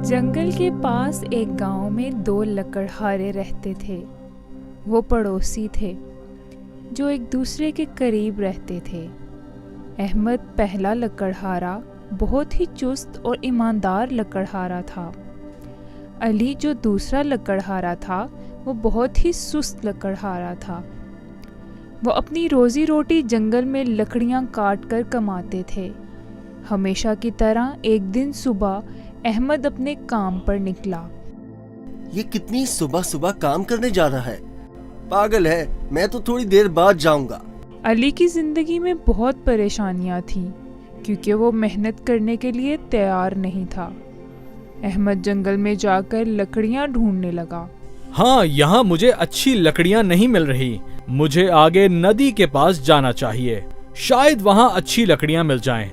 जंगल के पास एक गांव में दो लकड़हारे रहते थे। वो पड़ोसी थे जो एक दूसरे के करीब रहते थे। अहमद पहला लकड़हारा बहुत ही चुस्त और ईमानदार लकड़हारा था। अली जो दूसरा लकड़हारा था वो बहुत ही सुस्त लकड़हारा था। वो अपनी रोज़ी रोटी जंगल में लकड़ियाँ काट कर कमाते थे। हमेशा की तरह एक दिन सुबह अहमद अपने काम पर निकला। ये कितनी सुबह सुबह काम करने जा रहा है? पागल है, मैं तो थोड़ी देर बाद जाऊंगा। अली की जिंदगी में बहुत परेशानियां थीं क्योंकि वो मेहनत करने के लिए तैयार नहीं था। अहमद जंगल में जाकर लकड़ियां ढूंढने लगा। हाँ, यहाँ मुझे अच्छी लकड़ियाँ नहीं मिल रही। मुझे आगे नदी के पास जाना चाहिए, शायद वहाँ अच्छी लकड़ियाँ मिल जाएं।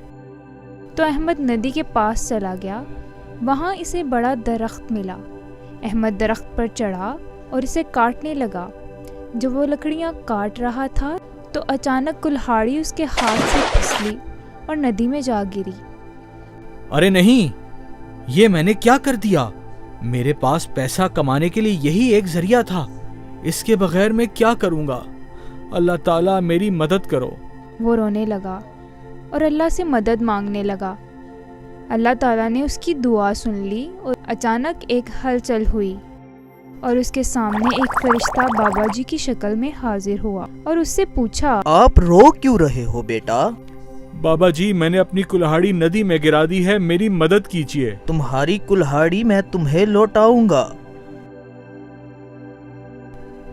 तो अहमद नदी के पास चला गया। वहाँ इसे बड़ा दरख्त मिला। अहमद दरख्त पर चढ़ा और इसे काटने लगा। जब वो लकड़ियाँ काट रहा था तो अचानक कुल्हाड़ी उसके हाथ से फिसली और नदी में जा गिरी। अरे नहीं, ये मैंने क्या कर दिया? मेरे पास पैसा कमाने के लिए यही एक जरिया था। इसके बगैर मैं क्या करूँगा? अल्लाह ताला मेरी मदद करो। वो रोने लगा और अल्लाह से मदद मांगने लगा। अल्लाह ताला ने उसकी दुआ सुन ली और अचानक एक हलचल हुई और उसके सामने एक फरिश्ता बाबा जी की शक्ल में हाजिर हुआ और उससे पूछा, आप रो क्यों रहे हो बेटा? बाबा जी, मैंने अपनी कुल्हाड़ी नदी में गिरा दी है, मेरी मदद कीजिए। तुम्हारी कुल्हाड़ी मैं तुम्हें लौटाऊंगा।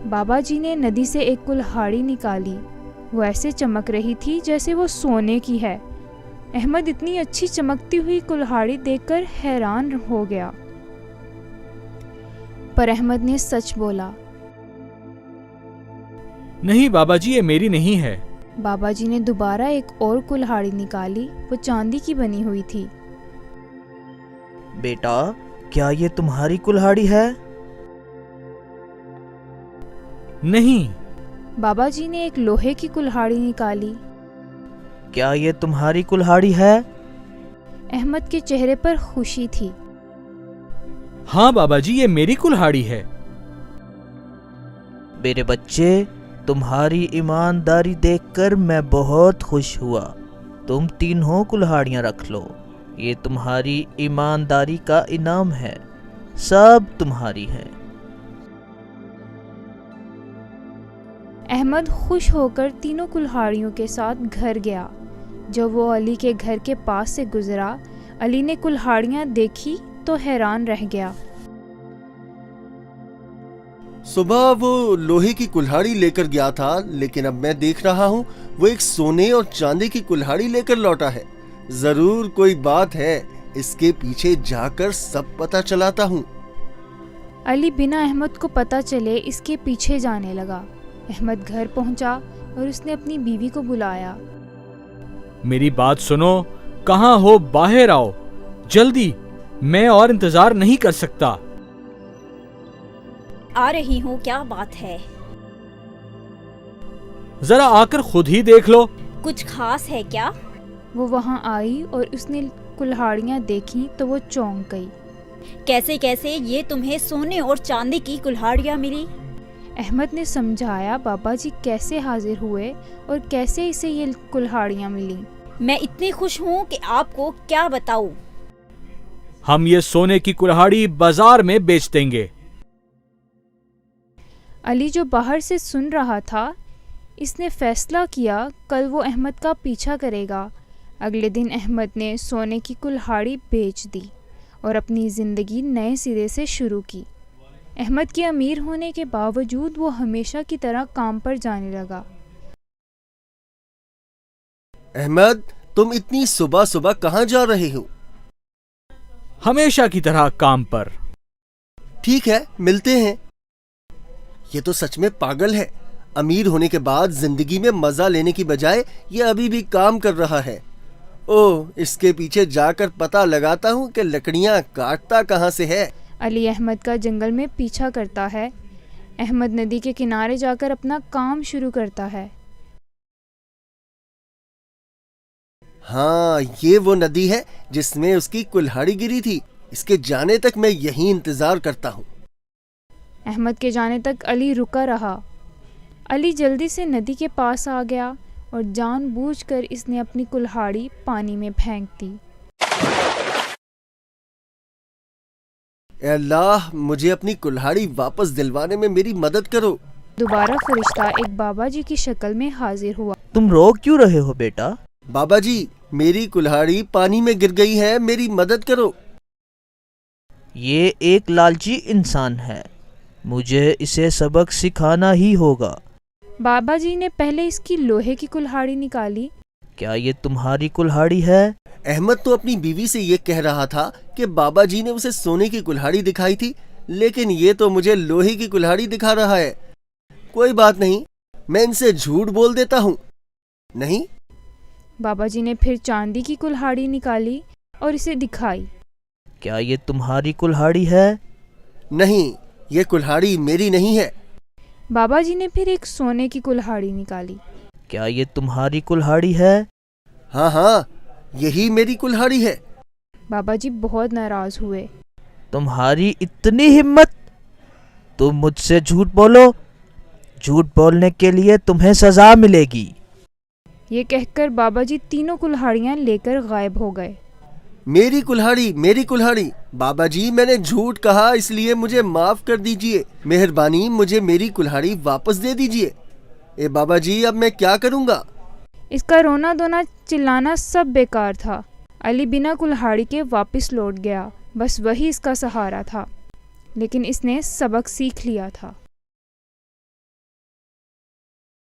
बाबा जी ने नदी से एक कुल्हाड़ी निकाली। वो ऐसे चमक रही थी जैसे वो सोने की है। अहमद इतनी अच्छी चमकती हुई कुल्हाड़ी देखकर हैरान हो गया, पर अहमद ने सच बोला। नहीं बाबा जी, ये मेरी नहीं है। बाबा जी ने दोबारा एक और कुल्हाड़ी निकाली। वो चांदी की बनी हुई थी। बेटा, क्या ये तुम्हारी कुल्हाड़ी है? नहीं। बाबा जी ने एक लोहे की कुल्हाड़ी निकाली। क्या ये तुम्हारी कुल्हाड़ी है? अहमद के चेहरे पर खुशी थी। हाँ बाबा जी, ये मेरी कुल्हाड़ी है। मेरे बच्चे, तुम्हारी ईमानदारी देखकर मैं बहुत खुश हुआ। तुम तीनों कुल्हाड़ियां रख लो। ये तुम्हारी ईमानदारी का इनाम है। सब तुम्हारी है। अहमद खुश होकर तीनों कुल्हाड़ियों के साथ घर गया। जब वो अली के घर के पास से गुजरा, अली ने कुल्हाड़ियां देखी तो हैरान रह गया। सुबह वो लोहे की कुल्हाड़ी लेकर गया था, लेकिन अब मैं देख रहा हूँ वो एक सोने और चांदी की कुल्हाड़ी लेकर लौटा है। जरूर कोई बात है, इसके पीछे जाकर सब पता चलाता हूँ। अली बिना अहमद को पता चले इसके पीछे जाने लगा। अहमद घर पहुंचा और उसने अपनी बीवी को बुलाया। मेरी बात सुनो, कहाँ हो? बाहर आओ जल्दी, मैं और इंतजार नहीं कर सकता। आ रही हूँ, क्या बात है? जरा आकर खुद ही देख लो। कुछ खास है क्या? वो वहां आई और उसने कुल्हाड़ियां देखी तो वो चौंक गई। कैसे कैसे ये तुम्हें सोने और चांदी की कुल्हाड़ियाँ मिली? अहमद ने समझाया बाबा जी कैसे हाजिर हुए और कैसे इसे ये कुल्हाड़ियां मिली। मैं इतनी खुश हूँ कि आपको क्या बताऊँ। हम ये सोने की कुल्हाड़ी बाजार में बेच देंगे। अली जो बाहर से सुन रहा था, इसने फैसला किया कल वो अहमद का पीछा करेगा। अगले दिन अहमद ने सोने की कुल्हाड़ी बेच दी और अपनी ज़िंदगी नए सिरे से शुरू की। अहमद के अमीर होने के बावजूद वो हमेशा की तरह काम पर जाने लगा। अहमद, तुम इतनी सुबह सुबह कहाँ जा रहे हो? हमेशा की तरह काम पर। ठीक है, मिलते हैं। ये तो सच में पागल है। अमीर होने के बाद जिंदगी में मजा लेने की बजाय ये अभी भी काम कर रहा है। ओह, इसके पीछे जाकर पता लगाता हूँ कि लकड़ियाँ काटता कहाँ से है। अली अहमद का जंगल में पीछा करता है। अहमद नदी के किनारे जाकर अपना काम शुरू करता है। हाँ, ये वो नदी है जिसमें उसकी कुल्हाड़ी गिरी थी। इसके जाने तक मैं यहीं इंतजार करता हूँ। अहमद के जाने तक अली रुका रहा। अली जल्दी से नदी के पास आ गया और जानबूझकर इसने अपनी कुल्हाड़ी पानी में फेंक दी। ए अल्लाह, मुझे अपनी कुल्हाड़ी वापस दिलवाने में मेरी मदद करो। दोबारा फरिश्ता एक बाबा जी की शक्ल में हाजिर हुआ। तुम रो क्यों रहे हो बेटा? बाबा जी, मेरी कुल्हाड़ी पानी में गिर गई है, मेरी मदद करो। ये एक लालची इंसान है, मुझे इसे सबक सिखाना ही होगा। बाबा जी ने पहले इसकी लोहे की कुल्हाड़ी निकाली। क्या ये तुम्हारी कुल्हाड़ी है? अहमद तो अपनी बीवी से ये कह रहा था कि बाबा जी ने उसे सोने की कुल्हाड़ी दिखाई थी, लेकिन ये तो मुझे लोहे की कुल्हाड़ी दिखा रहा है। कोई बात नहीं, मैं इनसे झूठ बोल देता हूँ। नहीं, बाबा जी ने फिर चांदी की कुल्हाड़ी निकाली और इसे दिखाई। क्या ये तुम्हारी कुल्हाड़ी है? नहीं, ये कुल्हाड़ी मेरी नहीं है। बाबा जी ने फिर एक सोने की कुल्हाड़ी निकाली। क्या ये तुम्हारी कुल्हाड़ी है? हाँ हाँ, यही मेरी कुल्हाड़ी है। बाबा जी बहुत नाराज हुए। तुम्हारी इतनी हिम्मत? तुम मुझसे झूठ बोलो, झूठ बोलने के लिए तुम्हें सजा मिलेगी। ये कहकर बाबा जी तीनों कुल्हाड़ियाँ लेकर गायब हो गए। मेरी कुल्हाड़ी, मेरी कुल्हाड़ी। बाबा जी, मैंने झूठ कहा, इसलिए मुझे माफ कर दीजिए। मेहरबानी, मुझे मेरी कुल्हाड़ी वापस दे दीजिए। ए बाबा जी, अब मैं क्या करूँगा? इसका रोना धोना चिल्लाना सब बेकार था। अली बिना कुल्हाड़ी के वापस लौट गया। बस वही इसका सहारा था, लेकिन इसने सबक सीख लिया था।